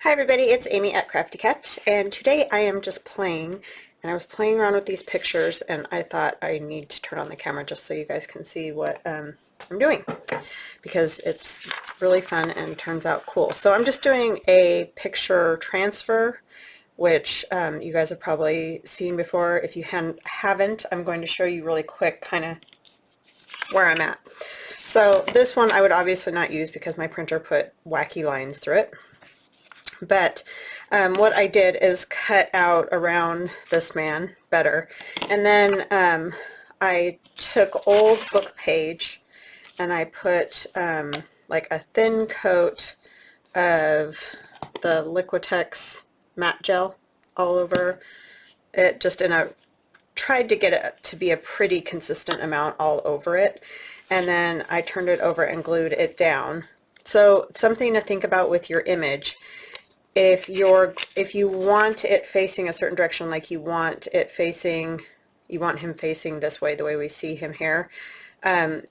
Hi everybody, it's Amy at Crafty Cat, and today I am just playing, and I was playing around with these pictures, and I thought I need to turn on the camera just so you guys can see what I'm doing, because it's really fun and turns out cool. So I'm just doing a picture transfer, which you guys have probably seen before. If you haven't, I'm going to show you really quick kind of where I'm at. So this one I would obviously not use because my printer put wacky lines through it. But what I did is cut out around this man better, and then I took old book page and I put like a thin coat of the Liquitex matte gel all over it, just in a, tried to get it to be a pretty consistent amount all over it, and then I turned it over and glued it down. So something to think about with your image: if you want it facing a certain direction, like you want him facing this way, the way we see him here,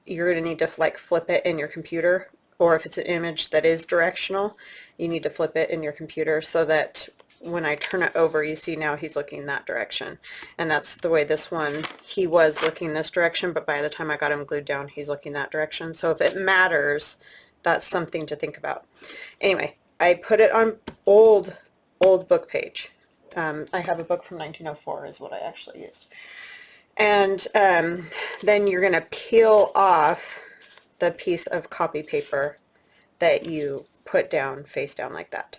you're going to need to like flip it in your computer, or if it's an image that is directional, you need to flip it in your computer so that when I turn it over, you see now he's looking that direction. And that's the way this one, he was looking this direction, but by the time I got him glued down, he's looking that direction. So if it matters, that's something to think about. Anyway, I put it on old book page. I have a book from 1904 is what I actually used. And then you're going to peel off the piece of copy paper that you put down face down like that.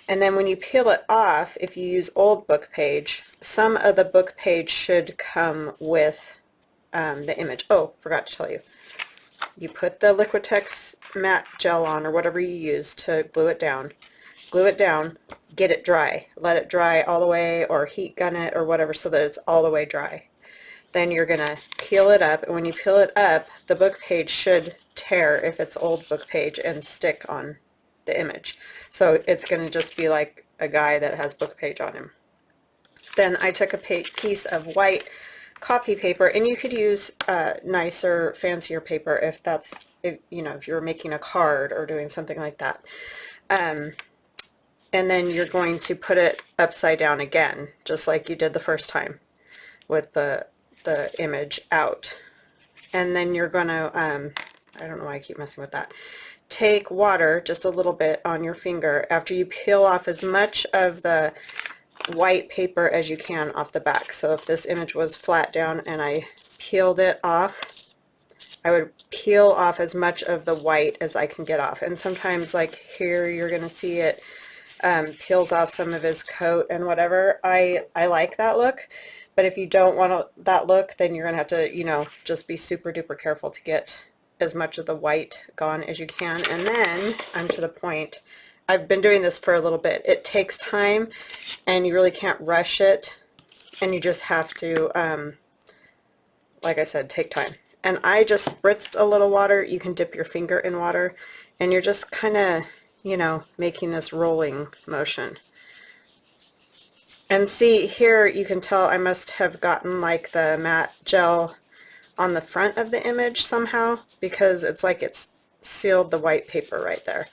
And then when you peel it off, if you use old book page, some of the book page should come with the image. Oh, forgot to tell you. You put the Liquitex matte gel on, or whatever you use to glue it down, get it dry. Let it dry all the way, or heat gun it or whatever, so that it's all the way dry. Then you're going to peel it up, and when you peel it up, the book page should tear if it's old book page and stick on the image. So it's going to just be like a guy that has book page on him. Then I took a piece of white copy paper, and you could use nicer, fancier paper if that's, if you're making a card or doing something like that. And then you're going to put it upside down again, just like you did the first time with the image out. And then you're going to, I don't know why I keep messing with that. Take water, just a little bit on your finger, after you peel off as much of the white paper as you can off the back. So if this image was flat down and I peeled it off, I would peel off as much of the white as I can get off. And sometimes, like here, you're going to see it peels off some of his coat and whatever. I like that look, but if you don't want that look, then you're going to have to, just be super duper careful to get as much of the white gone as you can. And then I'm to the point. I've been doing this for a little bit. It takes time, and you really can't rush it, and you just have to, like I said, take time. And I just spritzed a little water. You can dip your finger in water, and you're just kind of, making this rolling motion. And see, here you can tell I must have gotten like the matte gel on the front of the image somehow, because it's like it's sealed the white paper right there.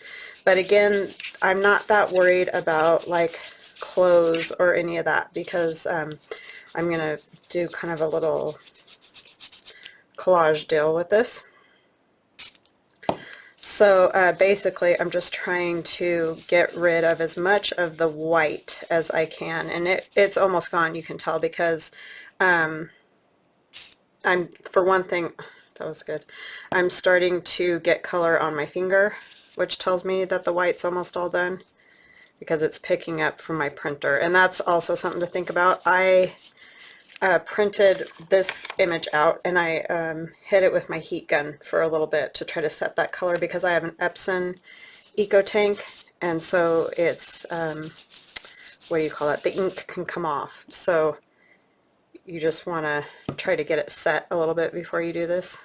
But again, I'm not that worried about like clothes or any of that, because I'm going to do kind of a little collage deal with this. So basically I'm just trying to get rid of as much of the white as I can, and it's almost gone, you can tell, because for one thing, that was good, I'm starting to get color on my finger, which tells me that the white's almost all done, because it's picking up from my printer. And that's also something to think about. I printed this image out, and I hit it with my heat gun for a little bit to try to set that color, because I have an Epson Eco Tank, and so it's, what do you call it, the ink can come off. So you just want to try to get it set a little bit before you do this.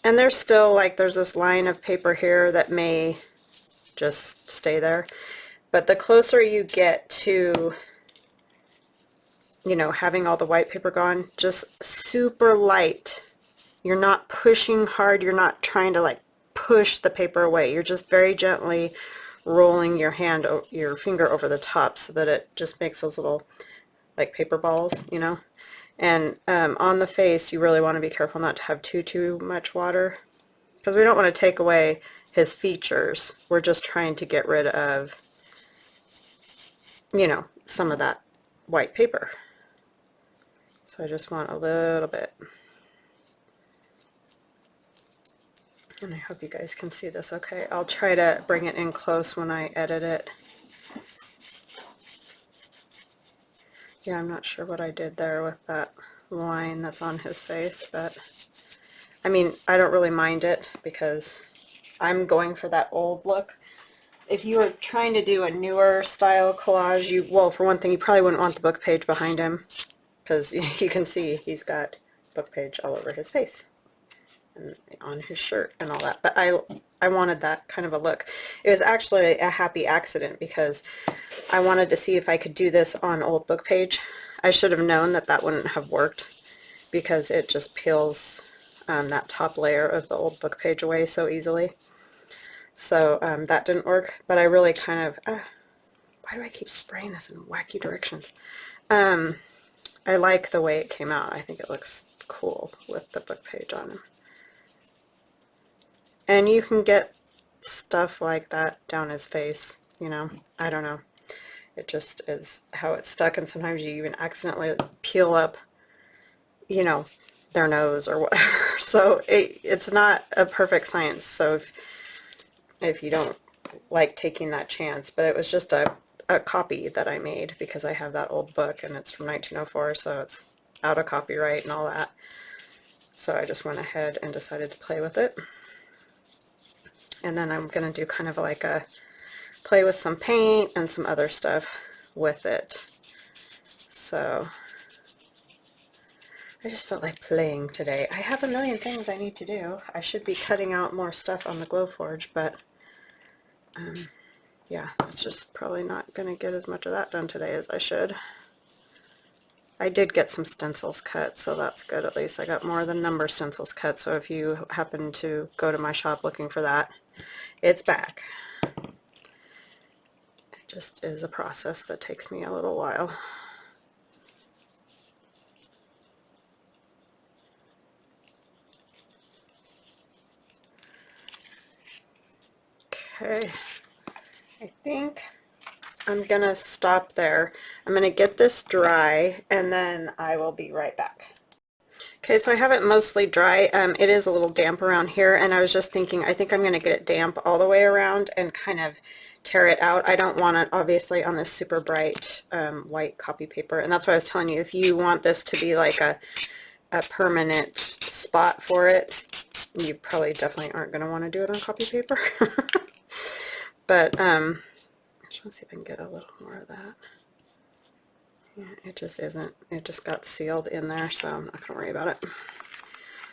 And there's still, like, there's this line of paper here that may just stay there. But the closer you get to, having all the white paper gone, just super light. You're not pushing hard. You're not trying to, like, push the paper away. You're just very gently rolling your your finger over the top so that it just makes those little like paper balls, you know. And on the face, you really want to be careful not to have too much water, because we don't want to take away his features. We're just trying to get rid of, you know, some of that white paper. So I just want a little bit. And I hope you guys can see this okay. I'll try to bring it in close when I edit it. Yeah, I'm not sure what I did there with that line that's on his face, but I mean, I don't really mind it because I'm going for that old look. If you were trying to do a newer style collage, well, for one thing, you probably wouldn't want the book page behind him, because you can see he's got book page all over his face and on his shirt and all that. But I wanted that kind of a look. It was actually a happy accident because I wanted to see if I could do this on old book page. I should have known that that wouldn't have worked because it just peels that top layer of the old book page away so easily. So that didn't work, but I really kind of, why do I keep spraying this in wacky directions? I like the way it came out. I think it looks cool with the book page on him. And you can get stuff like that down his face, you know, I don't know. It just is how it's stuck, and sometimes you even accidentally peel up, you know, their nose or whatever. So it's not a perfect science, so if you don't like taking that chance, but it was just a copy that I made because I have that old book and it's from 1904, so it's out of copyright and all that. So I just went ahead and decided to play with it. And then I'm going to do kind of like a play with some paint and some other stuff with it. So I just felt like playing today. I have a million things I need to do. I should be cutting out more stuff on the Glowforge, but yeah, it's just probably not going to get as much of that done today as I should. I did get some stencils cut, so that's good. At least I got more than number stencils cut, so if you happen to go to my shop looking for that, it's back. It just is a process that takes me a little while. Okay, I think I'm gonna stop there. I'm gonna get this dry and then I will be right back. Okay, so I have it mostly dry. It is a little damp around here, and I was just thinking, I think I'm gonna get it damp all the way around and kind of tear it out. I don't want it obviously on this super bright white copy paper, and that's why I was telling you, if you want this to be like a permanent spot for it, you probably definitely aren't gonna want to do it on copy paper. But I just want to see if I can get a little more of that. Yeah, it just isn't. It just got sealed in there, so I'm not going to worry about it.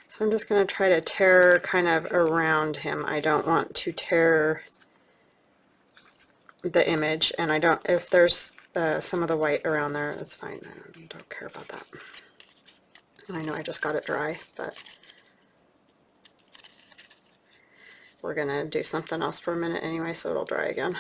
So I'm just going to try to tear kind of around him. I don't want to tear the image, and I don't, if there's some of the white around there, that's fine. I don't care about that. And I know I just got it dry, but we're going to do something else for a minute anyway, so it'll dry again.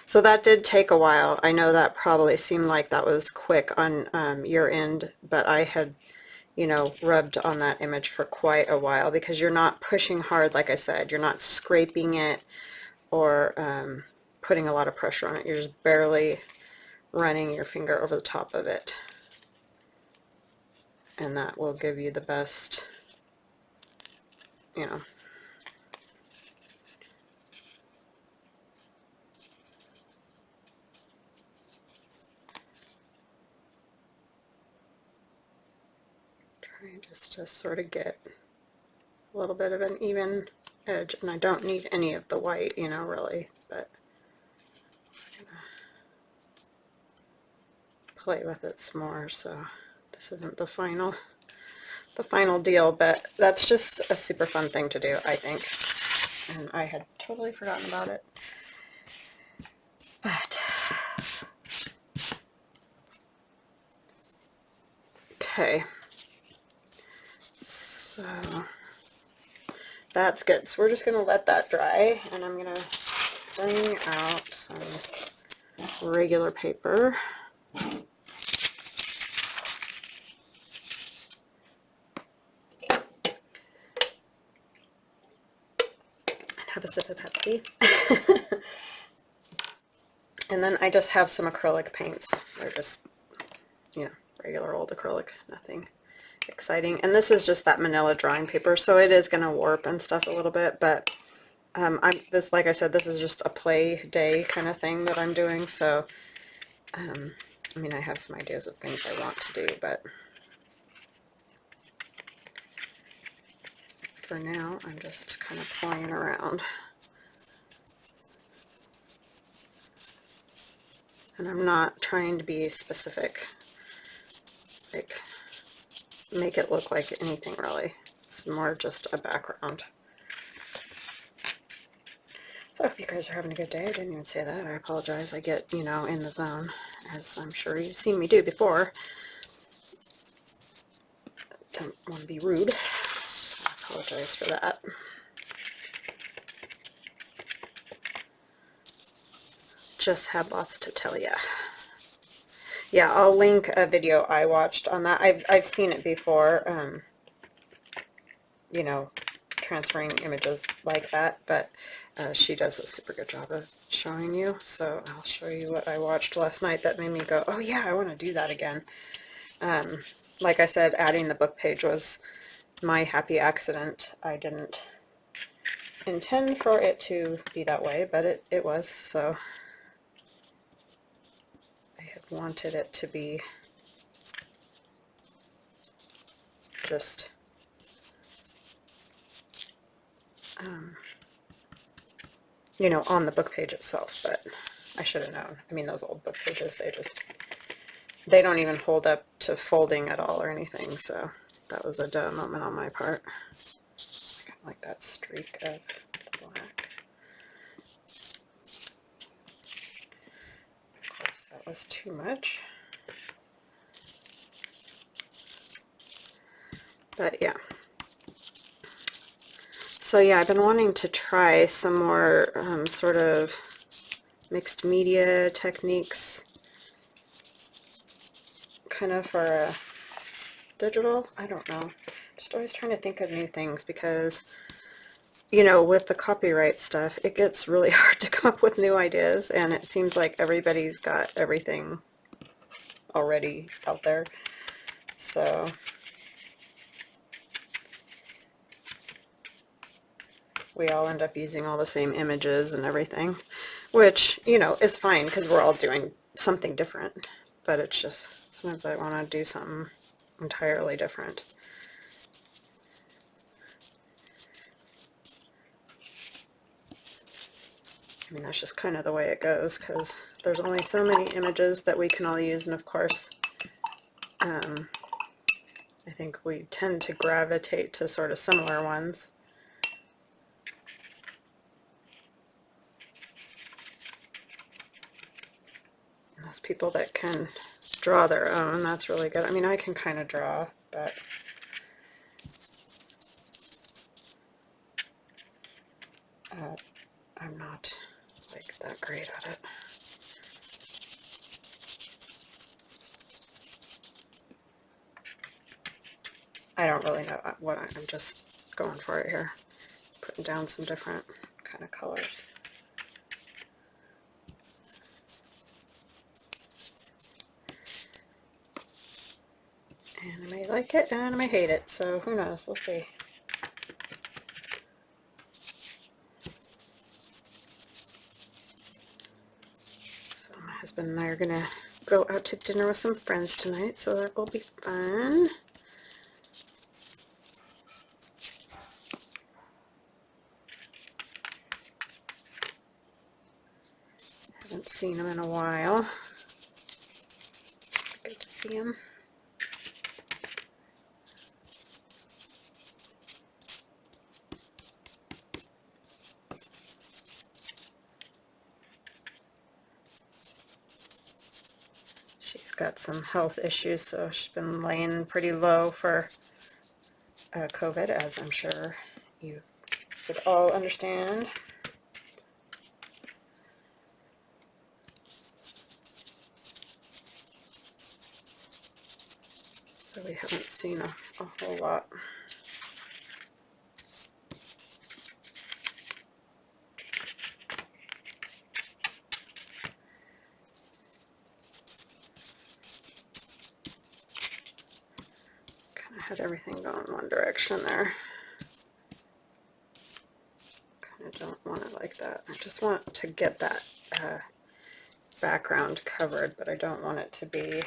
So that did take a while. I know that probably seemed like that was quick on your end, but I had, you know, rubbed on that image for quite a while because you're not pushing hard, like I said. You're not scraping it or putting a lot of pressure on it. You're just barely running your finger over the top of it. And that will give you the best, you know. Just to sort of get a little bit of an even edge, and I don't need any of the white, you know, really, but I'm gonna play with it some more. So this isn't the final deal, but that's just a super fun thing to do, I think, and I had totally forgotten about it. But okay. So That's good. So we're just going to let that dry, and I'm going to bring out some regular paper. And have a sip of Pepsi. And then I just have some acrylic paints. They're just, you know, regular old acrylic, nothing exciting. And this is just that manila drawing paper, so it is going to warp and stuff a little bit, but like I said, this is just a play day kind of thing that I'm doing, so I mean, I have some ideas of things I want to do, but for now I'm just kind of playing around. And I'm not trying to be specific, like make it look like anything really. It's more just a background. So I hope you guys are having a good day. I didn't even say that. I apologize. I get, you know, in the zone, as I'm sure you've seen me do before. Don't want to be rude. I apologize for that. Just had lots to tell ya. Yeah, I'll link a video I watched on that. I've seen it before, you know, transferring images like that, but she does a super good job of showing you. So I'll show you what I watched last night that made me go, oh yeah, I want to do that again. Like I said, adding the book page was my happy accident. I didn't intend for it to be that way, but it was, so I had wanted it to be just you know, on the book page itself, but I should have known. I mean, those old book pages, they don't even hold up to folding at all or anything, so that was a dumb moment on my part. I kind of like that streak of the black. Of course, that was too much. But yeah. So yeah, I've been wanting to try some more sort of mixed media techniques kind of for a digital. I don't know. Just always trying to think of new things because, you know, with the copyright stuff, it gets really hard to come up with new ideas, and it seems like everybody's got everything already out there. So we all end up using all the same images and everything, which, you know, is fine because we're all doing something different, but it's just sometimes I want to do something entirely different. I mean, that's just kind of the way it goes because there's only so many images that we can all use, and of course I think we tend to gravitate to sort of similar ones. And those people that can draw their own, that's really good. I mean, I can kind of draw, but I'm not like that great at it. I don't really know what I'm just going for it here, putting down some different kind of colors. And I may like it and I may hate it, so who knows, we'll see. So my husband and I are gonna go out to dinner with some friends tonight, so that will be fun. Haven't seen him in a while. Good to see him. She's got some health issues, so she's been laying pretty low for COVID, as I'm sure you've would all understand. So we haven't seen a whole lot. Kind of had everything going one direction there. Kind of don't want it like that. I just want to get that background covered, but I don't want it to be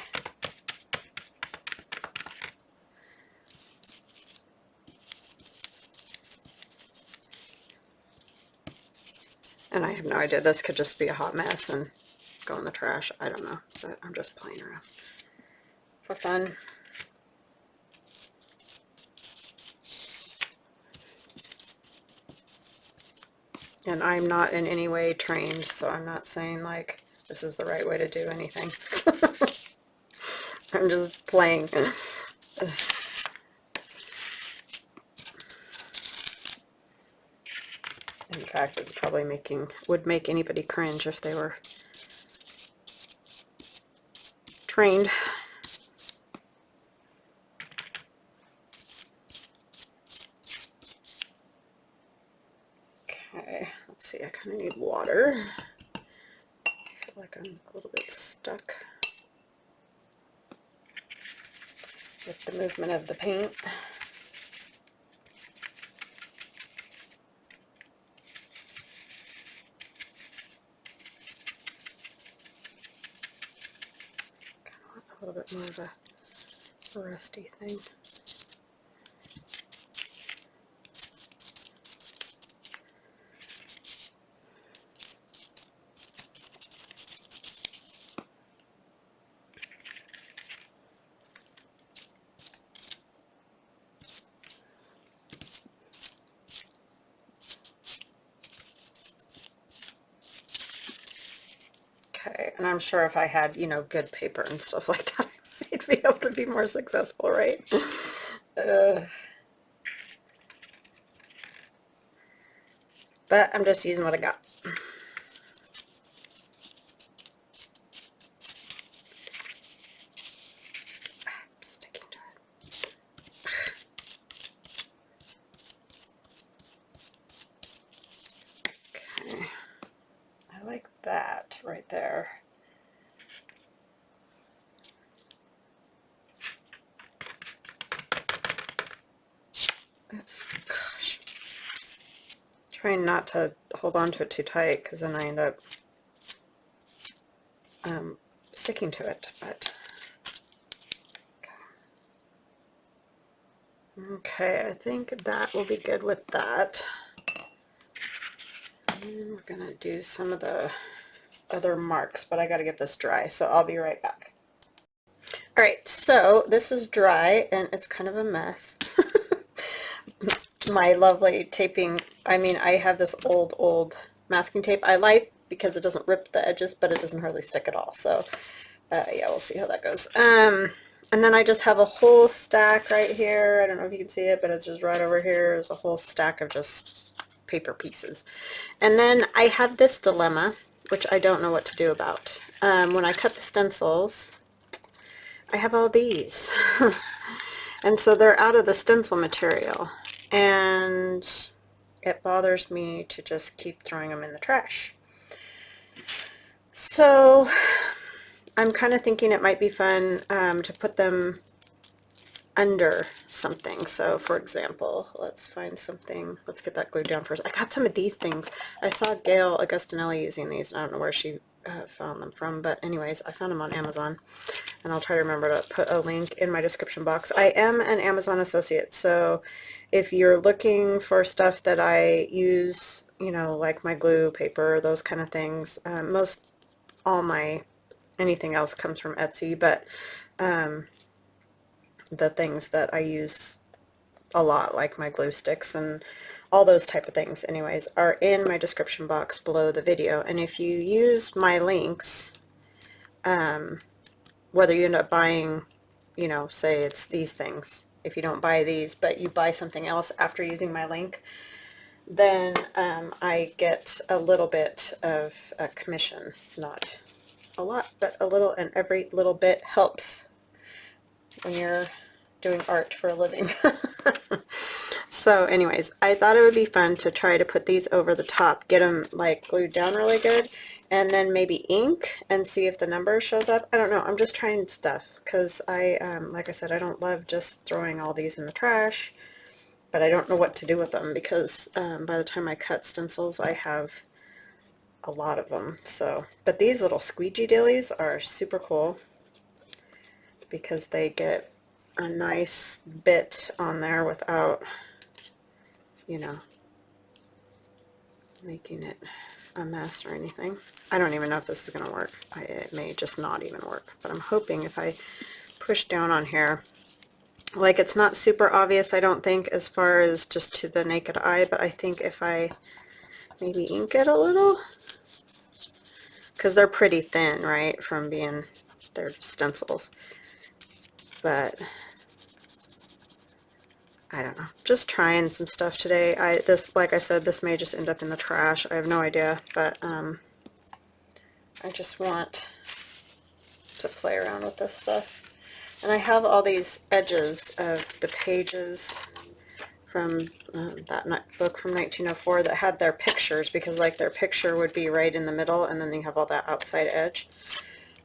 and I have no idea. This could just be a hot mess and go in the trash. I don't know, but I'm just playing around for fun. And I'm not in any way trained, so I'm not saying like this is the right way to do anything. I'm just playing. In fact, it's probably would make anybody cringe if they were trained. Okay, let's see, I kind of need water. I feel like I'm a little bit stuck with the movement of the paint. A little bit more of a rusty thing. Okay, and I'm sure if I had, you know, good paper and stuff like that, I'd be able to be more successful, right? But I'm just using what I got. Sticking to it. Okay, I like that right there. Oops, gosh. Trying not to hold on to it too tight because then I end up sticking to it, but okay, I think that will be good with that. And we're gonna do some of the other marks, but I got to get this dry, so I'll be right back. All right, so this is dry and it's kind of a mess. My lovely taping, I mean, I have this old masking tape I like because it doesn't rip the edges, but it doesn't hardly stick at all. So yeah, we'll see how that goes. And then I just have a whole stack right here. I don't know if you can see it, but it's just right over here. There's a whole stack of just paper pieces. And then I have this dilemma, which I don't know what to do about. When I cut the stencils, I have all these. And so they're out of the stencil material. And it bothers me to just keep throwing them in the trash. So I'm kind of thinking it might be fun to put them under something. So for example, let's find something, let's get that glued down first. I got some of these things. I saw Gail Augustinelli using these, and I don't know where she found them from, but anyways, I found them on Amazon, and I'll try to remember to put a link in my description box. I am an Amazon associate, so if you're looking for stuff that I use, you know, like my glue, paper, those kind of things, anything else comes from Etsy, but the things that I use a lot, like my glue sticks and all those type of things anyways, are in my description box below the video. And if you use my links, whether you end up buying, you know, say it's these things, if you don't buy these but you buy something else after using my link, then I get a little bit of a commission. Not a lot, but a little, and every little bit helps when you're doing art for a living. So anyways, I thought it would be fun to try to put these over the top, get them like glued down really good, and then maybe ink and see if the number shows up. I don't know, I'm just trying stuff because I, like I said, I don't love just throwing all these in the trash, but I don't know what to do with them because by the time I cut stencils, I have a lot of them. So, but these little squeegee dillies are super cool because they get a nice bit on there without, you know, making it a mess or anything. I don't even know if this is going to work. It may just not even work, but I'm hoping if I push down on here, like it's not super obvious, I don't think, as far as just to the naked eye, but I think if I maybe ink it a little, because they're pretty thin, right, from being, they're stencils, but I don't know, just trying some stuff today. This, like I said, this may just end up in the trash. I have no idea, but I just want to play around with this stuff. And I have all these edges of the pages from that book from 1904 that had their pictures, because like their picture would be right in the middle and then you have all that outside edge.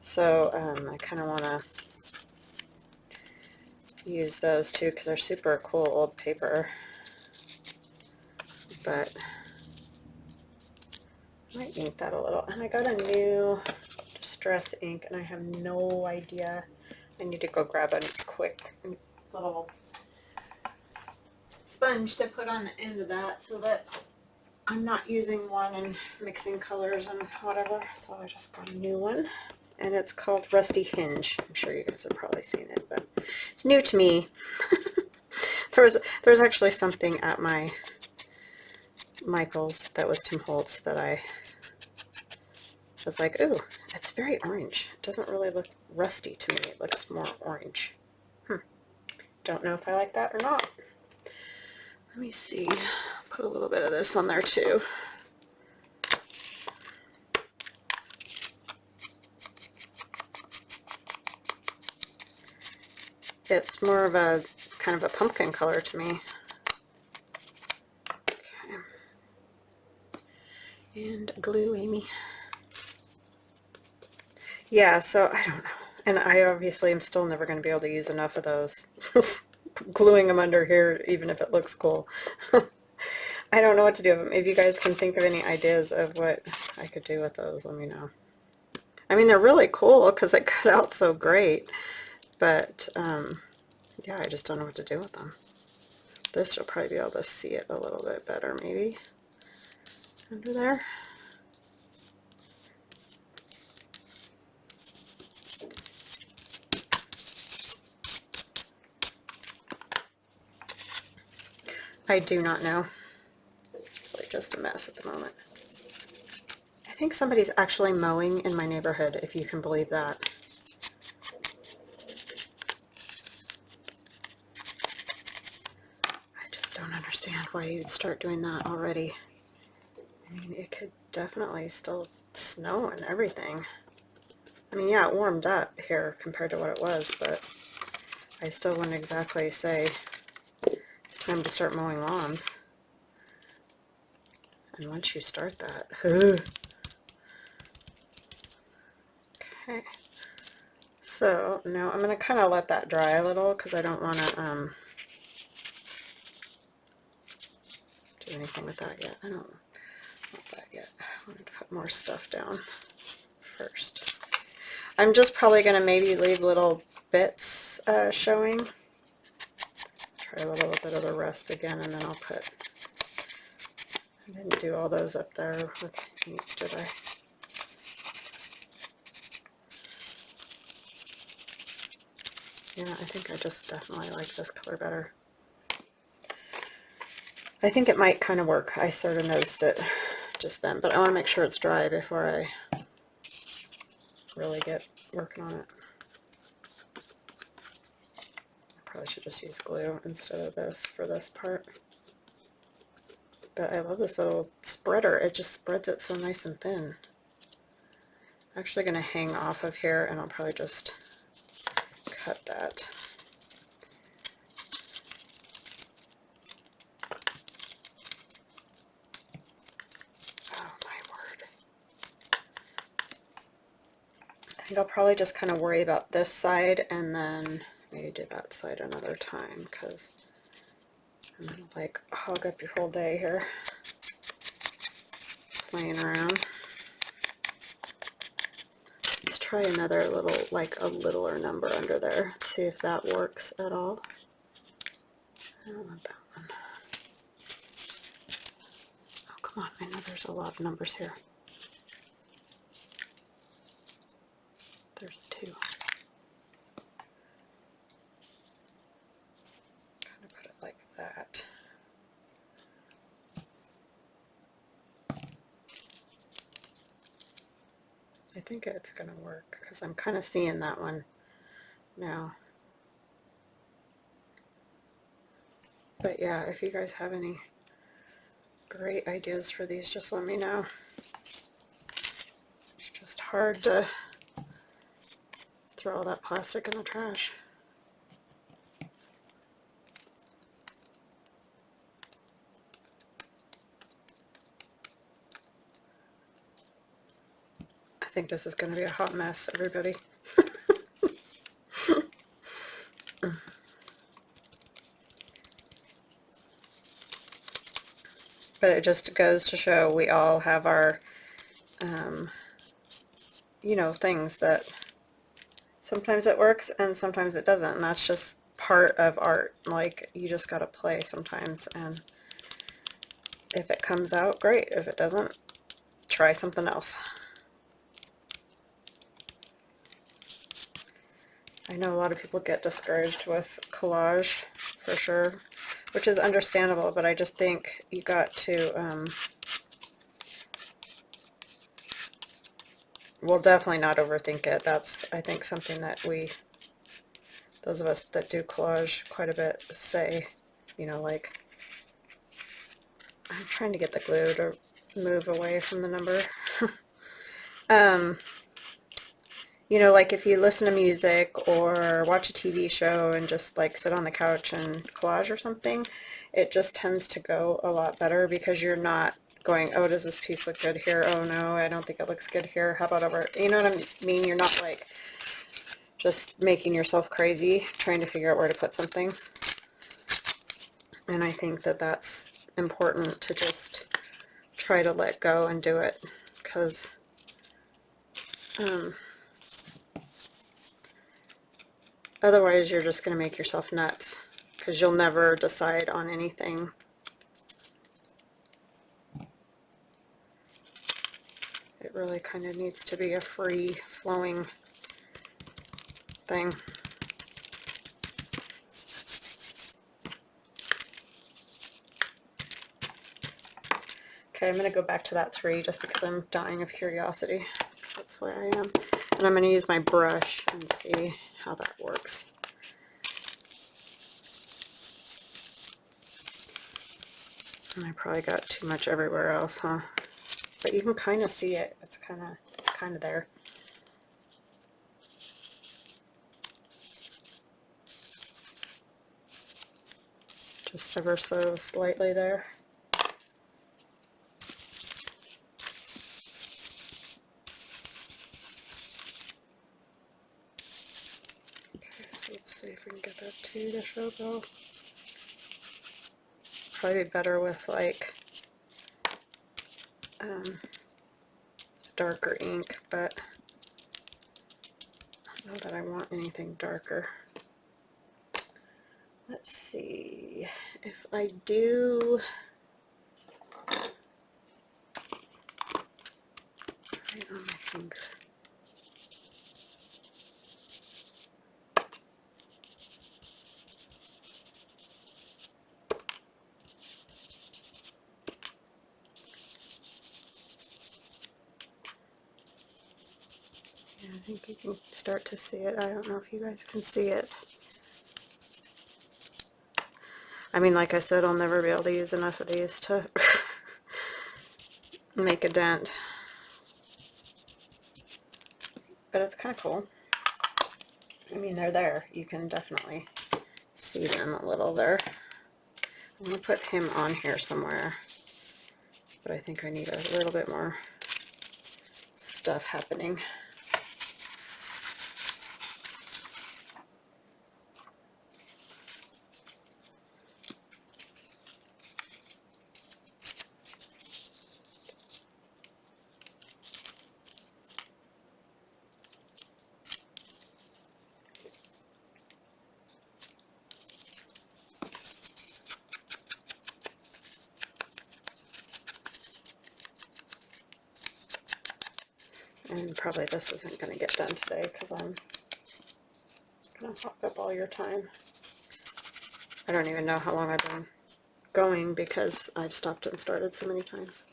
So I kind of want to use those too because they're super cool old paper. But I might ink that a little. And I got a new Distress ink and I have no idea. I need to go grab a quick little sponge to put on the end of that so that I'm not using one and mixing colors and whatever. So I just got a new one and it's called Rusty Hinge. I'm sure you guys have probably seen it, but it's new to me. There's actually something at my Michael's that was Tim Holtz that I was like, ooh, it's very orange. It doesn't really look rusty to me. It looks more orange. Don't know if I like that or not. Let me see. Put a little bit of this on there too. It's more of a kind of a pumpkin color to me. Okay. And glue, Amy. Yeah, so I don't know. And I obviously am still never going to be able to use enough of those. Gluing them under here, even if it looks cool. I don't know what to do with them. If you guys can think of any ideas of what I could do with those, let me know. I mean, they're really cool because they cut out so great. But, yeah, I just don't know what to do with them. This will probably be able to see it a little bit better, maybe. Under there. I do not know. It's really just a mess at the moment. I think somebody's actually mowing in my neighborhood, if you can believe that. I just don't understand why you'd start doing that already. I mean, it could definitely still snow and everything. I mean, yeah, it warmed up here compared to what it was, but I still wouldn't exactly say it's time to start mowing lawns. And once you start that, okay. So now I'm going to kind of let that dry a little because I don't want to do anything with that yet. I don't want that yet. I wanted to put more stuff down first. I'm just probably going to maybe leave little bits showing. Try a little bit of the rest again, and then I'll put, I didn't do all those up there with ink, did I? Yeah, I think I just definitely like this color better. I think it might kind of work. I sort of noticed it just then, but I want to make sure it's dry before I really get working on it. I probably should just use glue instead of this for this part. But I love this little spreader. It just spreads it so nice and thin. I'm actually going to hang off of here, and I'll probably just cut that. Oh my word. I think I'll probably just kind of worry about this side and then maybe do that side another time, because I'm going to like hog up your whole day here playing around. Let's try another little, like a littler number under there. Let's see if that works at all. I don't want that one. Oh, come on. I know there's a lot of numbers here. There's 2. Kind of put it like that. I think it's going to work because I'm kind of seeing that one now. But yeah, if you guys have any great ideas for these, just let me know. It's just hard to throw all that plastic in the trash. I think this is going to be a hot mess, everybody. But it just goes to show we all have our, you know, things that sometimes it works and sometimes it doesn't. And that's just part of art. Like, you just got to play sometimes. And if it comes out, great. If it doesn't, try something else. I know a lot of people get discouraged with collage, for sure, which is understandable, but I just think you got to, well, definitely not overthink it. That's, I think, something that those of us that do collage quite a bit say, you know, like, I'm trying to get the glue to move away from the number. You know, like if you listen to music or watch a TV show and just like sit on the couch and collage or something, it just tends to go a lot better because you're not going, oh, does this piece look good here? Oh no, I don't think it looks good here. How about over? You know what I mean? You're not like just making yourself crazy trying to figure out where to put something. And I think that that's important to just try to let go and do it, because otherwise you're just going to make yourself nuts, because you'll never decide on anything. It really kind of needs to be a free flowing thing. Okay, I'm going to go back to that 3 just because I'm dying of curiosity. That's where I am. And I'm going to use my brush and see how that works. And I probably got too much everywhere else, huh? But you can kind of see it. It's kind of there. Just ever so slightly there. Let's see if we can get that 2 to show up. Probably better with like darker ink, but I don't know that I want anything darker. Let's see if I do right on my finger. I think you can start to see it. I don't know if you guys can see it. I mean, like I said, I'll never be able to use enough of these to make a dent. But it's kind of cool. I mean, they're there. You can definitely see them a little there. I'm going to put him on here somewhere. But I think I need a little bit more stuff happening. And probably this isn't going to get done today because I'm going to hog up all your time. I don't even know how long I've been going because I've stopped and started so many times.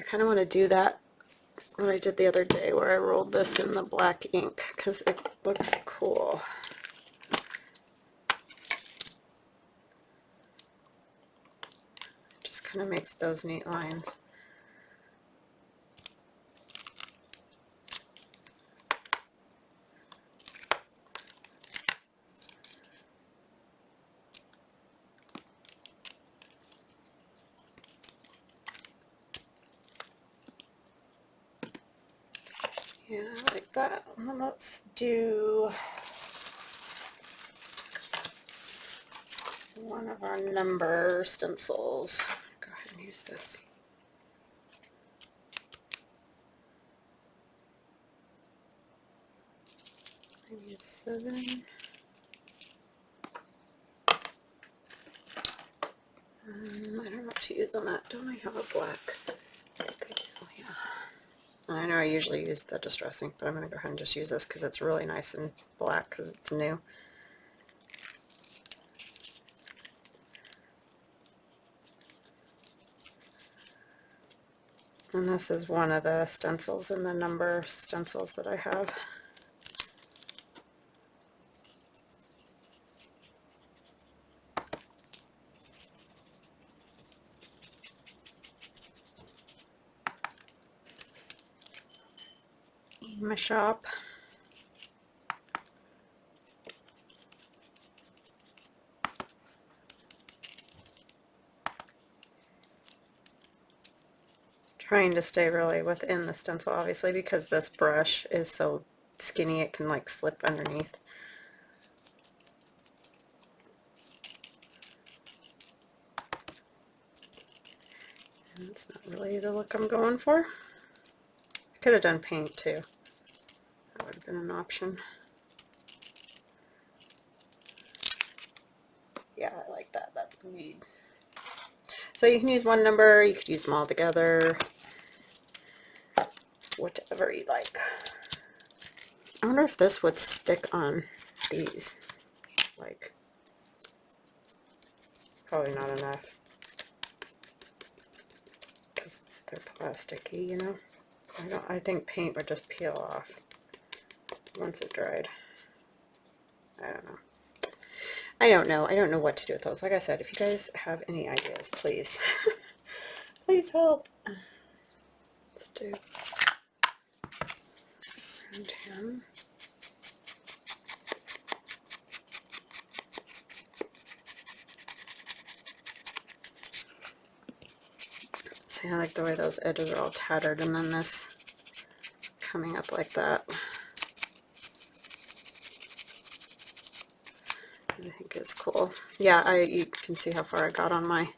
I kind of want to do that what I did the other day where I rolled this in the black ink because it looks cool. Just kind of makes those neat lines. Yeah, like that. Well, let's do one of our number stencils. Go ahead and use this. I use 7. I don't know what to use on that. Don't I have a black? I think I do, yeah. I know I usually use the Distress ink, but I'm going to go ahead and just use this because it's really nice and black because it's new. And this is one of the stencils in the number stencils that I have. In my shop. Trying to stay really within the stencil, obviously, because this brush is so skinny it can like slip underneath. And it's not really the look I'm going for. I could have done paint too. That would have been an option. Yeah, I like that. That's neat. So you can use one number, you could use them all together. Whatever you like. I wonder if this would stick on these. Like, probably not enough. Because they're plasticky, you know? I think paint would just peel off once it dried. I don't know. I don't know what to do with those. Like I said, if you guys have any ideas, please. Please help. Let's do this. And him. See, I like the way those edges are all tattered, and then this coming up like that. I think is cool. Yeah, you can see how far I got on my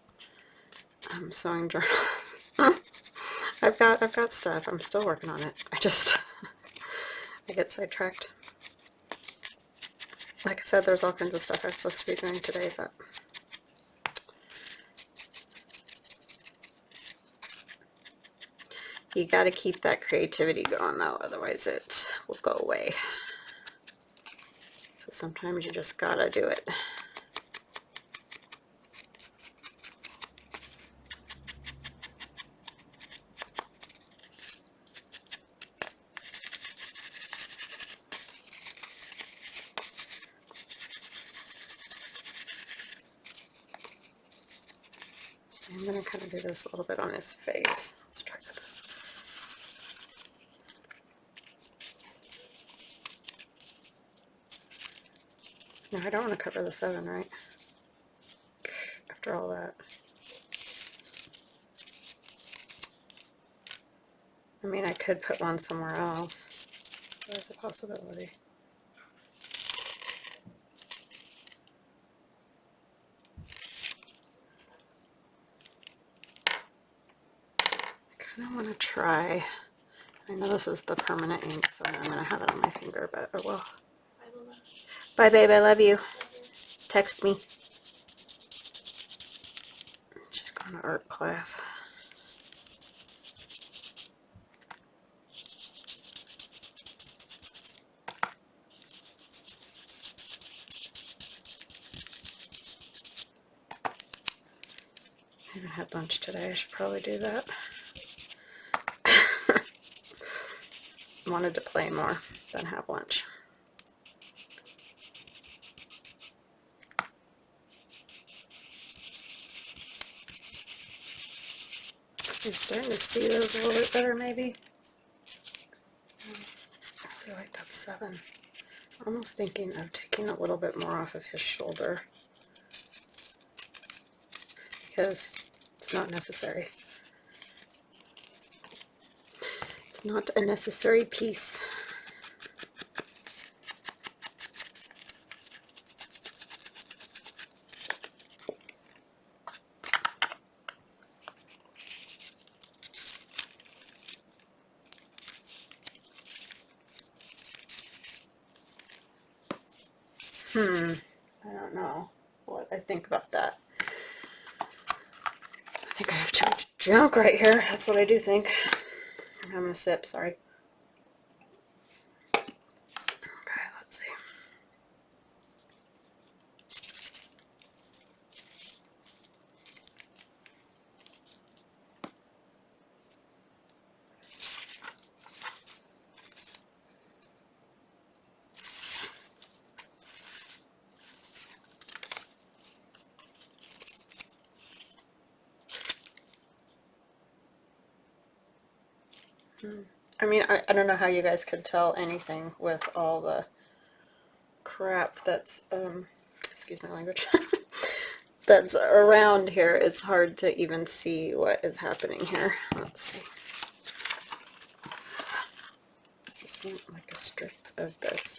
sewing journal. I've got stuff. I'm still working on it. I get sidetracked. Like I said, there's all kinds of stuff I was supposed to be doing today, but you got to keep that creativity going though, otherwise it will go away. So sometimes you just gotta do it. I'm going to kind of do this a little bit on his face. Let's try that. No, I don't want to cover the 7, right? After all that. I mean, I could put one somewhere else. There's a possibility. I kind of want to try. I know this is the permanent ink, so I'm going to have it on my finger, but oh well. Bye, babe. I love you. Text me. She's going to art class. I haven't had lunch today. I should probably do that. Wanted to play more than have lunch. I'm starting to see those a little bit better, maybe. I feel like that's 7. Almost thinking of taking a little bit more off of his shoulder because it's not necessary. It's not a necessary piece. I don't know what I think about that. I think I have too much junk right here. That's what I do think. I'm having a sip, sorry. Okay, let's see. I mean, I don't know how you guys could tell anything with all the crap that's, excuse my language, that's around here. It's hard to even see what is happening here. Let's see. Just want like a strip of this.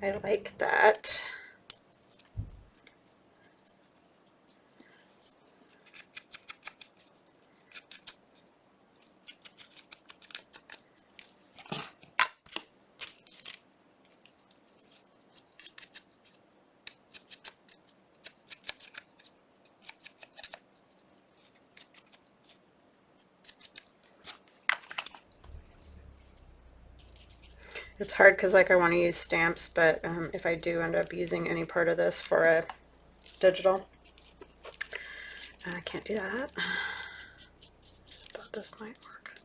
I like that. It's hard because like I want to use stamps, but if I do end up using any part of this for a digital, I can't do that. Just thought this might work.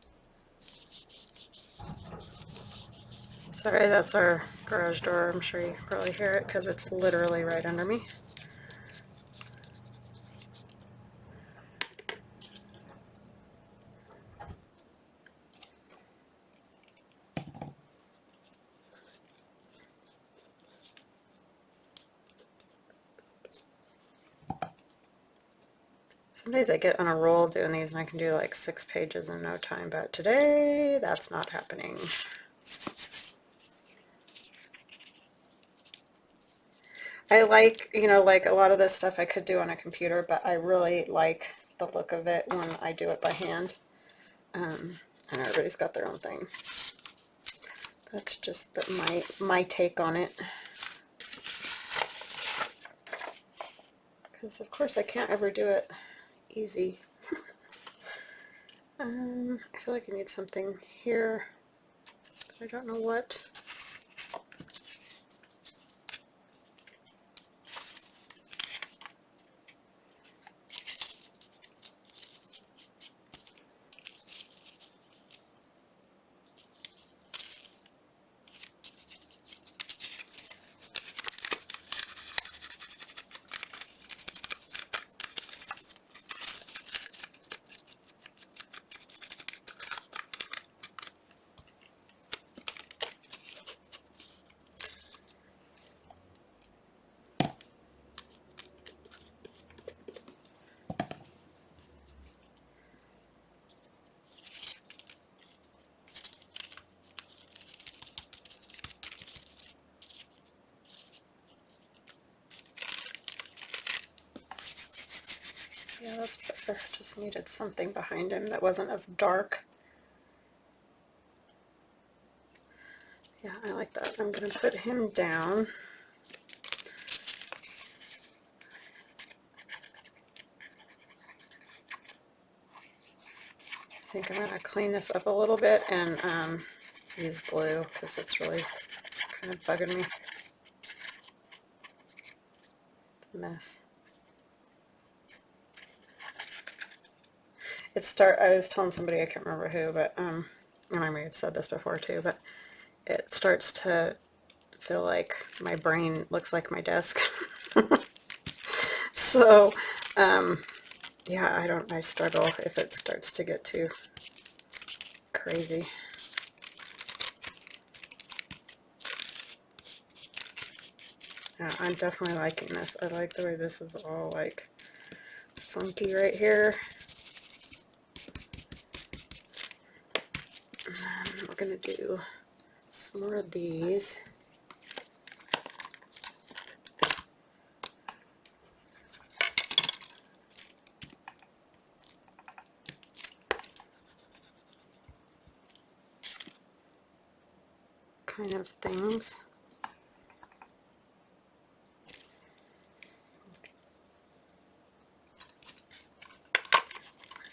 Sorry, that's our garage door. I'm sure you can probably hear it because it's literally right under me. Some days I get on a roll doing these and I can do like 6 pages in no time, but today that's not happening. I like, you know, like a lot of this stuff I could do on a computer, but I really like the look of it when I do it by hand. I know everybody's got their own thing. That's just my take on it. Because of course I can't ever do it easy. I feel like I need something here, but I don't know what. Yeah, that's better. Just needed something behind him that wasn't as dark. Yeah, I like that. I'm going to put him down. I think I'm going to clean this up a little bit and use glue because it's really kind of bugging me. It's a mess. I was telling somebody, I can't remember who, but and I may have said this before too, but it starts to feel like my brain looks like my desk. So yeah, I struggle if it starts to get too crazy. Yeah, I'm definitely liking this. I like the way this is all like funky right here. And we're going to do some more of these. Kind of things.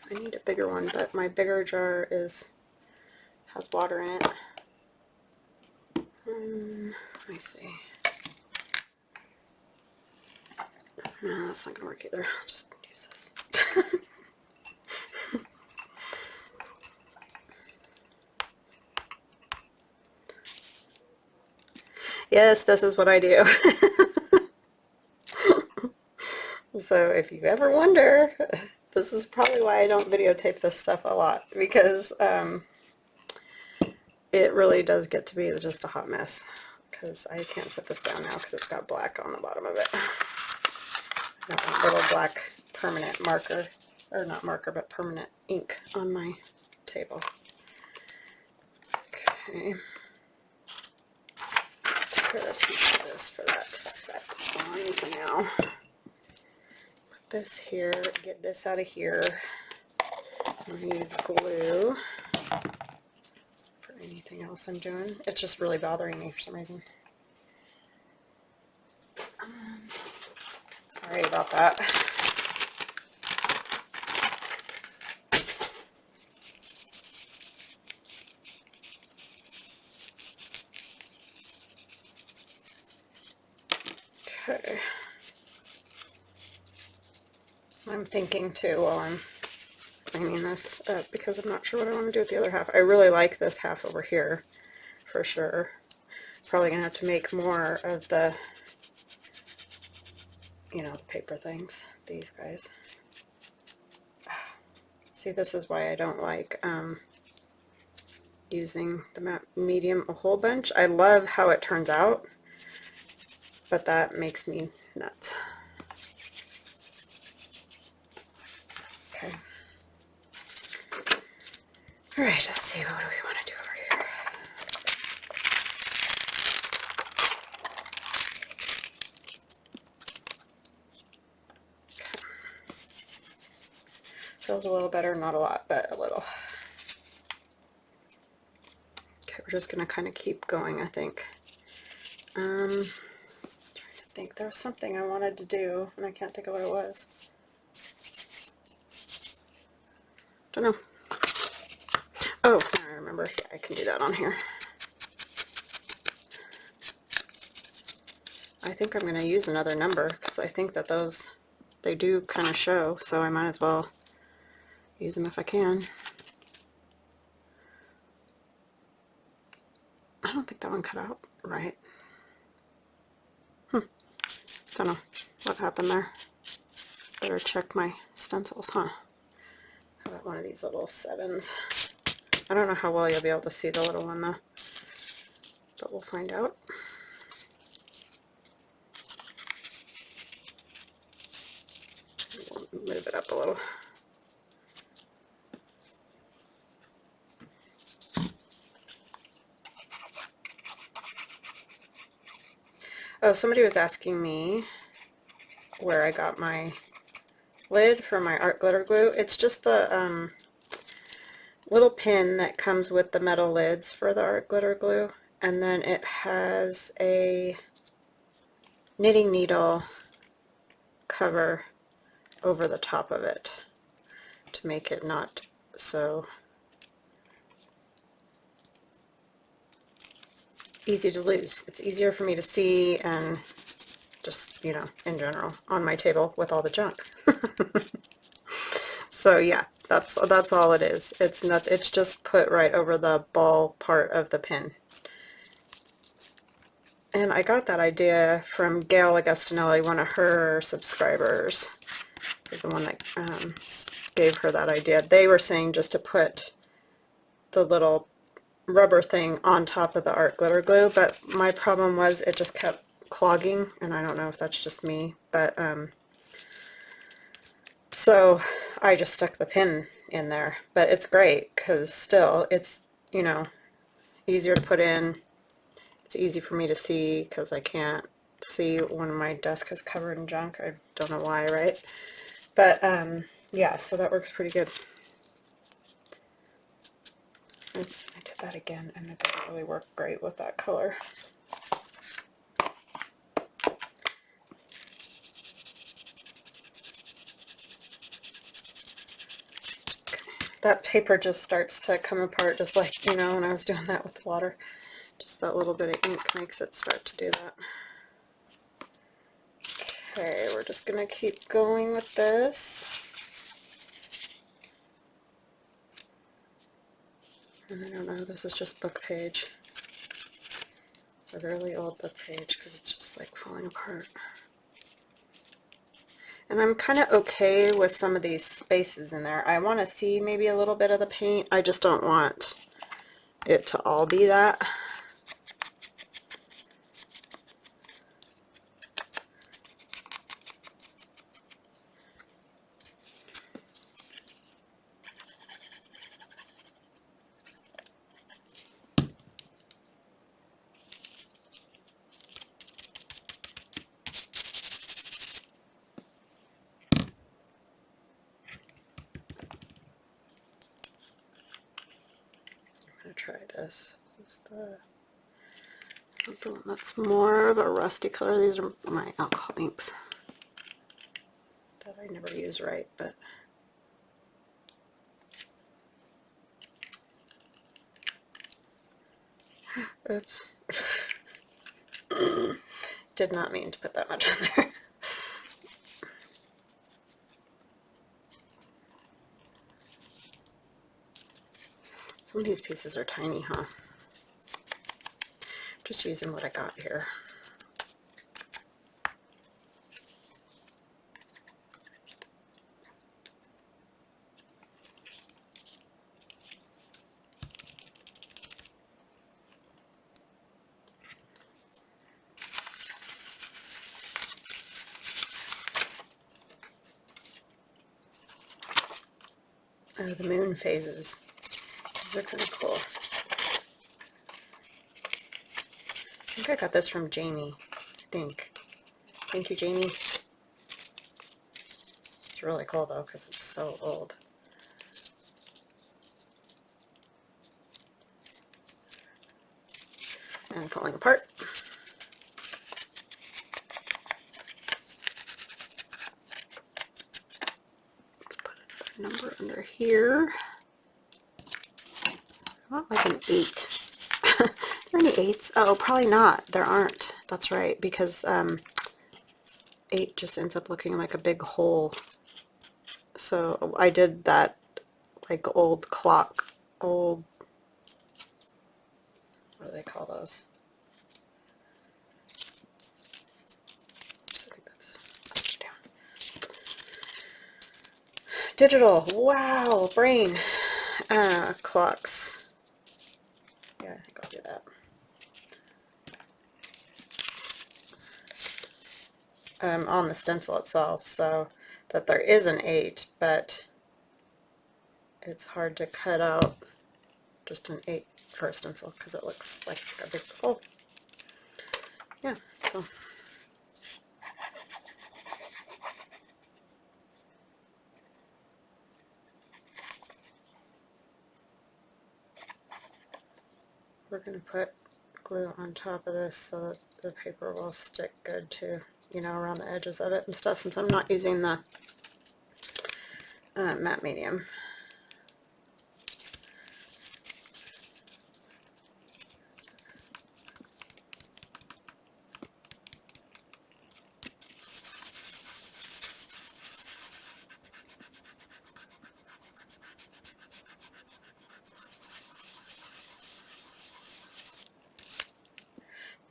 I need a bigger one, but my bigger jar has water in it. Let me see. No, that's not going to work either. I'll just use this. Yes, this is what I do. So if you ever wonder, this is probably why I don't videotape this stuff a lot, because it really does get to be just a hot mess. Because I can't set this down now because it's got black on the bottom of it. Got a little black permanent marker, or not marker, but permanent ink on my table. Okay. Tear a piece of this for that to set on for now. Put this here, get this out of here. I'm going to use glue for anything else I'm doing. It's just really bothering me for some reason. Sorry about that. Okay. I'm thinking too while I'm cleaning this up, because I'm not sure what I want to do with the other half. I really like this half over here for sure. Probably gonna have to make more of the, you know, the paper things, these guys. See, this is why I don't like using the medium a whole bunch. I love how it turns out, but that makes me nuts. Okay. All right, let's see, what do we want to do over here? Okay. Feels a little better, not a lot, but a little. Okay, we're just going to kind of keep going, I think. Trying to think, there was something I wanted to do, and I can't think of what it was. Don't know. Oh, I remember. Yeah, I can do that on here. I think I'm going to use another number because I think that those, they do kind of show, so I might as well use them if I can. I don't think that one cut out right. Don't know what happened there. Better check my stencils, huh? How about one of these little 7s? I don't know how well you'll be able to see the little one though, but we'll find out. We'll move it up a little. Oh, somebody was asking me where I got my lid for my art glitter glue. It's just the little pin that comes with the metal lids for the art glitter glue, and then it has a knitting needle cover over the top of it to make it not so easy to lose. It's easier for me to see and just, you know, in general, on my table with all the junk. So yeah, that's all it is. It's not, it's just put right over the ball part of the pin. And I got that idea from Gail Agostinelli, one of her subscribers, is the one that gave her that idea. They were saying just to put the little rubber thing on top of the art glitter glue, but my problem was it just kept clogging, and I don't know if that's just me, but so I just stuck the pin in there. But it's great because still it's, you know, easier to put in. It's easy for me to see because I can't see when my desk is covered in junk. I don't know why, right? But yeah, so that works pretty good. Oops, I did that again, and it doesn't really work great with that color. That paper just starts to come apart, just like, you know, when I was doing that with water. Just that little bit of ink makes it start to do that. Okay, we're just going to keep going with this. And I don't know, this is just book page. A really old book page because it's just like falling apart. And I'm kind of okay with some of these spaces in there. I want to see maybe a little bit of the paint. I just don't want it to all be that. I'm going to try this. This is the one that's more of a rusty color. These are my alcohol inks that I never use right, but oops. Did not mean to put that much on there. Some of these pieces are tiny, huh? Just using what I got here. Oh, the moon phases. These are kind of cool. I think I got this from Jamie. I think. Thank you, Jamie. It's really cool though because it's so old. And falling apart. Let's put another number under here. I want like an 8. Are there any 8s? Oh, probably not. There aren't. That's right, because 8 just ends up looking like a big hole. So I did that like old clock, old, what do they call those? I think that's down. Digital, wow, brain, clocks. Yeah, I think I'll do that. On the stencil itself, so that there is an 8, but it's hard to cut out just an 8 for a stencil because it looks like a big hole. Yeah, so we're going to put glue on top of this so that the paper will stick good to, you know, around the edges of it and stuff, since I'm not using the matte medium.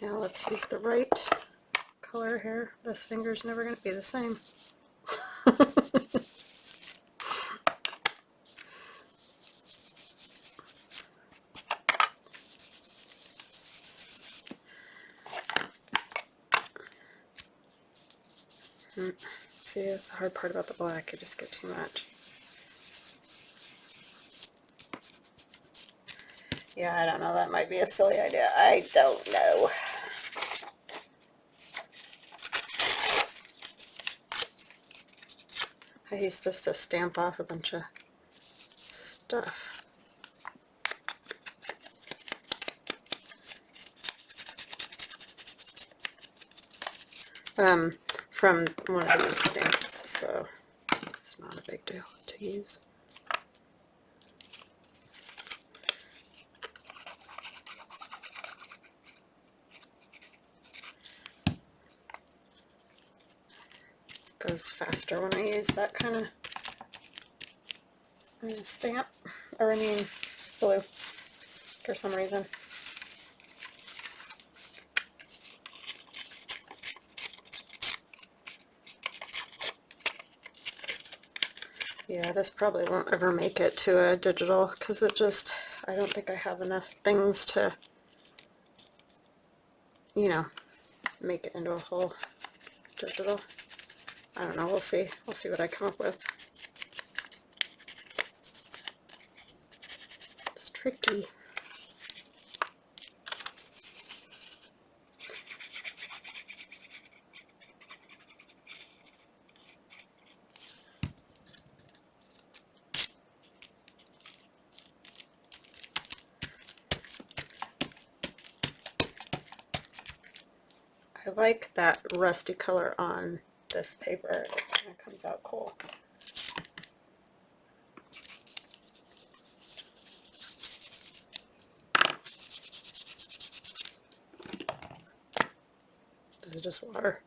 Now let's use the right color here. This finger's never going to be the same. See, that's the hard part about the black. You just get too much. Yeah, I don't know. That might be a silly idea. I don't know. I use this to stamp off a bunch of stuff. From one of these stamps, so it's not a big deal to use. Goes faster when I use that kind of stamp, or I mean glue, for some reason. Yeah, this probably won't ever make it to a digital because it just, I don't think I have enough things to, you know, make it into a whole digital. I don't know, we'll see. We'll see what I come up with. It's tricky. I like that rusty color on this paper. It kind of comes out cool. This is just water.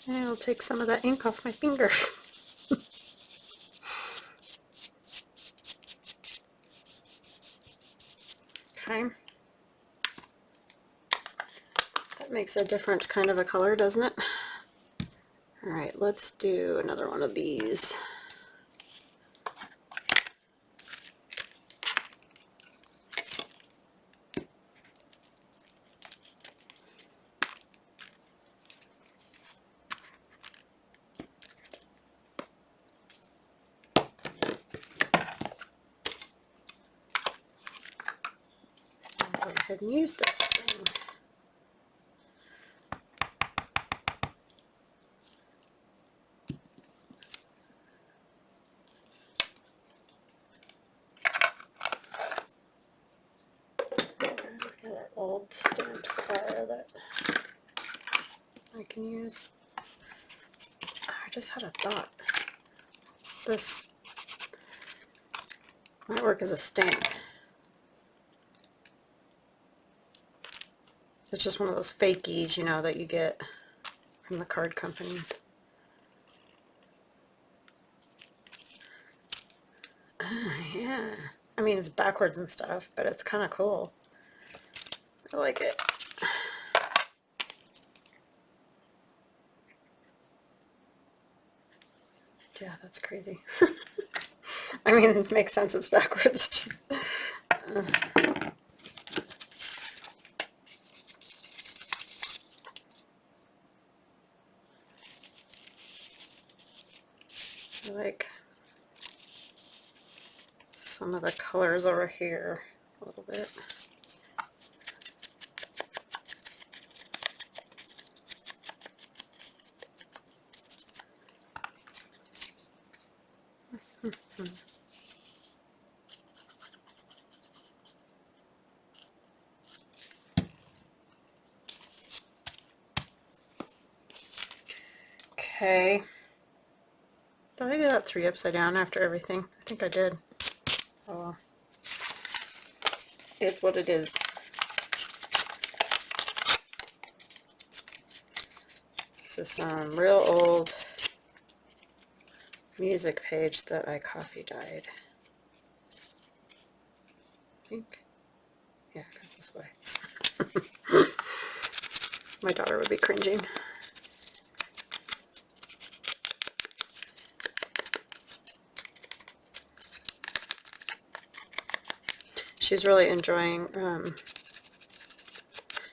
And it'll take some of that ink off my finger. Okay. Makes a different kind of a color, doesn't it? Alright, let's do another one of these. I'll go ahead and use this thing. Old stamps are that I can use. I just had a thought. This might work as a stamp. It's just one of those fakies, you know, that you get from the card companies. Yeah. I mean, it's backwards and stuff, but it's kind of cool. I like it. Yeah, that's crazy. I mean, it makes sense, it's backwards. Just, I like some of the colors over here a little bit. Okay. Did I do that 3 upside down after everything? I think I did. Oh well. It's what it is. This is some real old music page that I copy dyed. I think. Yeah, it goes this way. My daughter would be cringing. She's really enjoying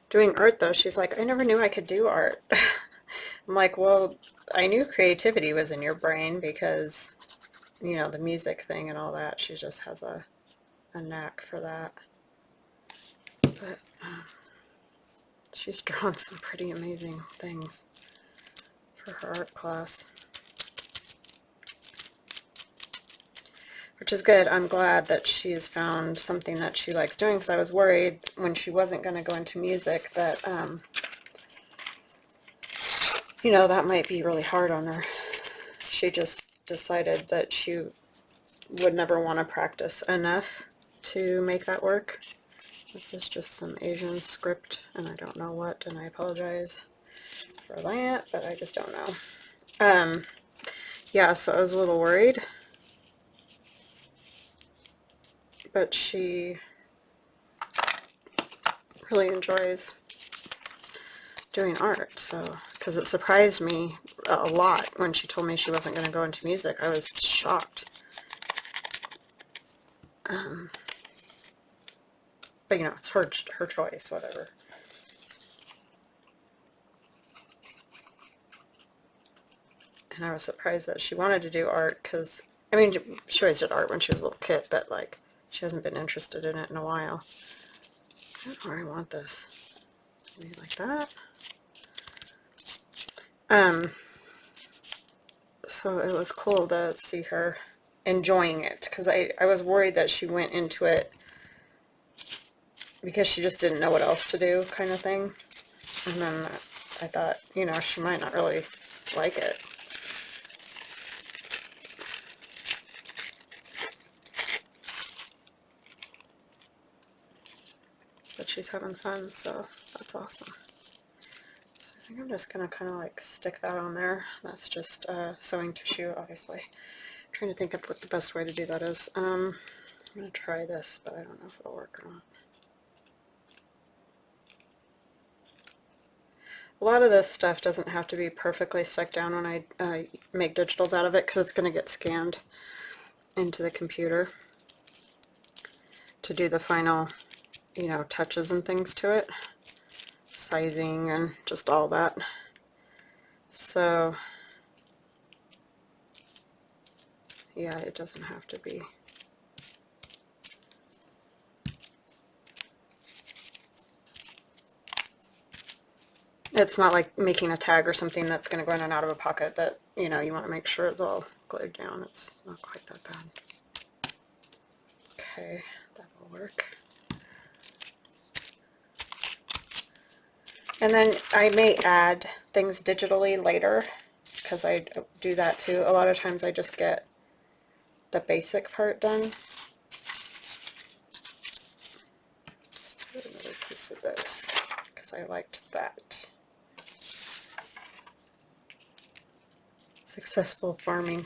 doing art though. She's like, I never knew I could do art. I'm like, well, I knew creativity was in your brain because, you know, the music thing and all that. She just has a knack for that. But she's drawn some pretty amazing things for her art class, which is good. I'm glad that she's found something that she likes doing, because I was worried when she wasn't going to go into music that, you know, that might be really hard on her. She just decided that she would never want to practice enough to make that work. This is just some Asian script, and I don't know what, and I apologize for that, but I just don't know. Yeah, so I was a little worried, but she really enjoys doing art, so, because it surprised me a lot when she told me she wasn't going to go into music. I was shocked. But you know, it's her choice, whatever. And I was surprised that she wanted to do art, because, I mean, she always did art when she was a little kid, but like, she hasn't been interested in it in a while. I don't know where I want this. Maybe like that. So it was cool to see her enjoying it, because I was worried that she went into it because she just didn't know what else to do, kind of thing. And then I thought, you know, she might not really like it. But she's having fun, so that's awesome. So I think I'm just going to kind of like stick that on there. That's just sewing tissue, obviously. I'm trying to think of what the best way to do that is. I'm going to try this, but I don't know if it'll work or not. A lot of this stuff doesn't have to be perfectly stuck down when I make digitals out of it, because it's going to get scanned into the computer to do the final, you know, touches and things to it, sizing and just all that. So yeah, it doesn't have to be. It's not like making a tag or something that's going to go in and out of a pocket that, you know, you want to make sure it's all glued down. It's not quite that bad. Okay, that will work. And then I may add things digitally later, because I do that too. A lot of times I just get the basic part done. Let's do another piece of this, because I liked that. Successful farming.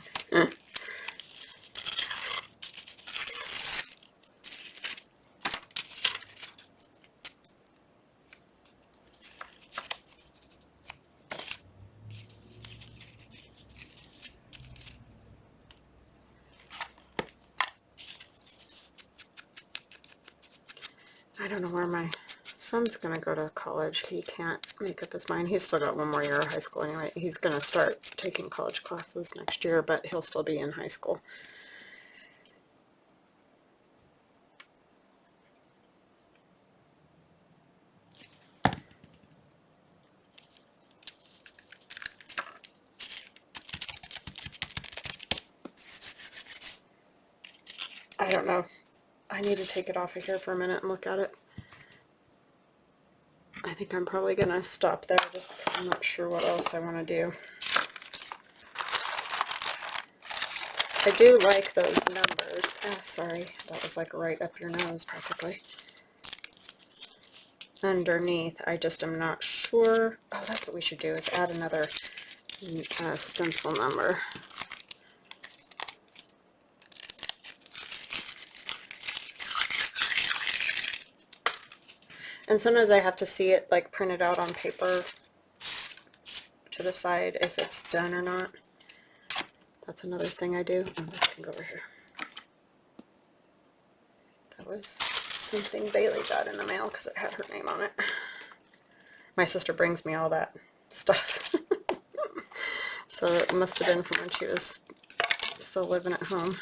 I don't know where my son's going to go to college. He can't make up his mind. He's still got 1 more year of high school anyway. He's going to start taking college classes next year, but he'll still be in high school. I don't know. I need to take it off of here for a minute and look at it. I think I'm probably going to stop there just because I'm not sure what else I want to do. I do like those numbers. Ah, sorry, that was like right up your nose practically. Underneath, I just am not sure. Oh, that's what we should do, is add another stencil number. And sometimes I have to see it like printed out on paper to decide if it's done or not. That's another thing I do. Oh, this can go over here. That was something Bailey got in the mail because it had her name on it. My sister brings me all that stuff. So it must have been from when she was still living at home.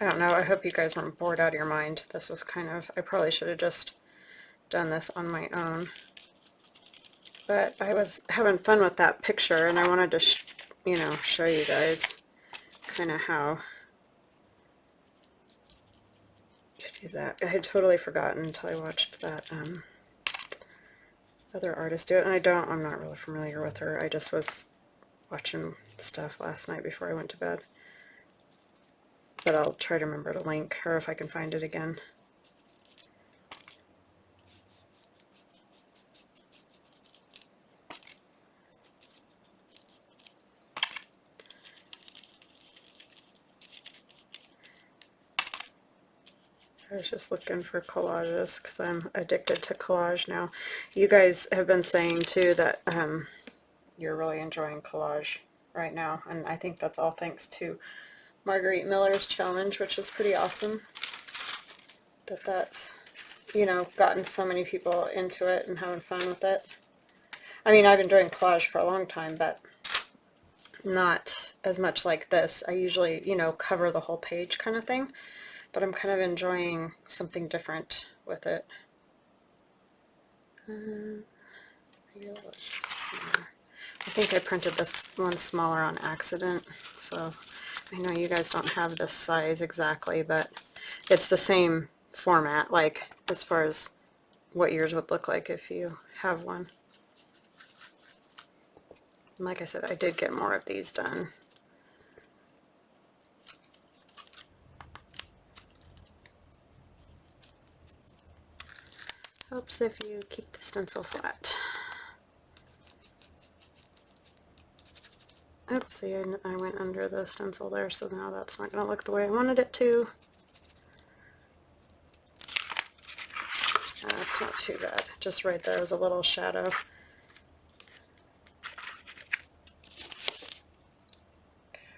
I don't know, I hope you guys weren't bored out of your mind. This was kind of, I probably should have just done this on my own. But I was having fun with that picture, and I wanted to, you know, show you guys kind of how to do that. I had totally forgotten until I watched that other artist do it, and I'm not really familiar with her. I just was watching stuff last night before I went to bed. But I'll try to remember to link her if I can find it again. I was just looking for collages because I'm addicted to collage now. You guys have been saying too that you're really enjoying collage right now, and I think that's all thanks to Marguerite Miller's challenge, which is pretty awesome. That's, you know, gotten so many people into it and having fun with it. I mean, I've been doing collage for a long time, but not as much like this. I usually, you know, cover the whole page kind of thing, but I'm kind of enjoying something different with it. Maybe a little smaller. I think I printed this one smaller on accident, so I know you guys don't have this size exactly, but it's the same format, like as far as what yours would look like if you have one. And like I said, I did get more of these done. Helps if you keep the stencil flat. Oops, see, I went under the stencil there, so now that's not going to look the way I wanted it to. That's not too bad. Just right there was a little shadow.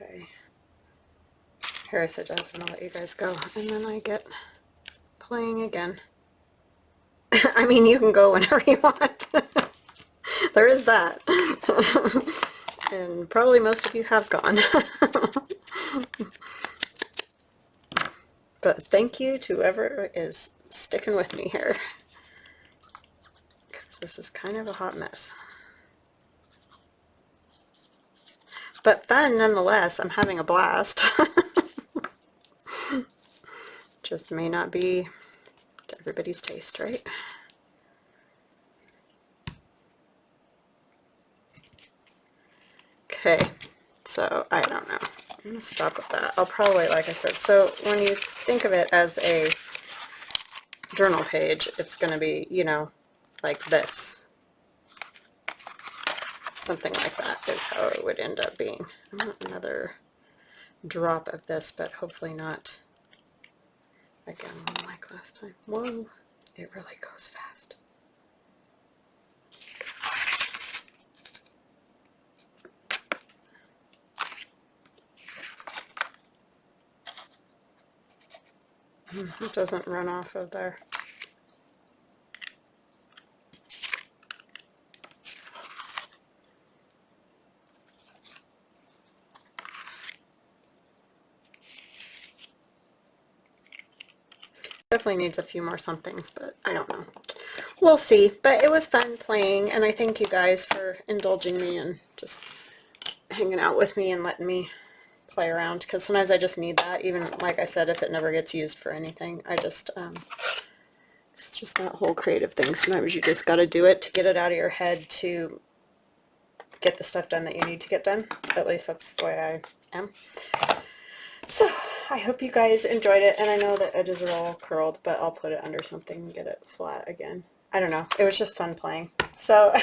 Okay. Here, I said I was going to let you guys go, and then I get playing again. I mean, you can go whenever you want. There is that. And probably most of you have gone. But thank you to whoever is sticking with me here, because this is kind of a hot mess. But fun nonetheless. I'm having a blast. Just may not be to everybody's taste, right? Okay, so I don't know. I'm going to stop with that. I'll probably, like I said, so when you think of it as a journal page, it's going to be, you know, like this. Something like that is how it would end up being. I want another drop of this, but hopefully not, again, like last time. Whoa, it really goes fast. It doesn't run off of there. Definitely needs a few more somethings, but I don't know. We'll see. But it was fun playing, and I thank you guys for indulging me and just hanging out with me and letting me play around, because sometimes I just need that, even like I said, if it never gets used for anything. I just it's just that whole creative thing. Sometimes you just got to do it to get it out of your head to get the stuff done that you need to get done. At least that's the way I am. So I hope you guys enjoyed it, and I know the edges are all curled, but I'll put it under something and get it flat again. I don't know. It was just fun playing. So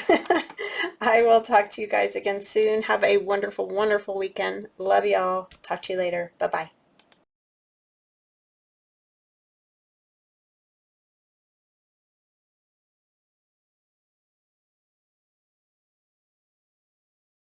I will talk to you guys again soon. Have a wonderful, wonderful weekend. Love y'all. Talk to you later. Bye-bye.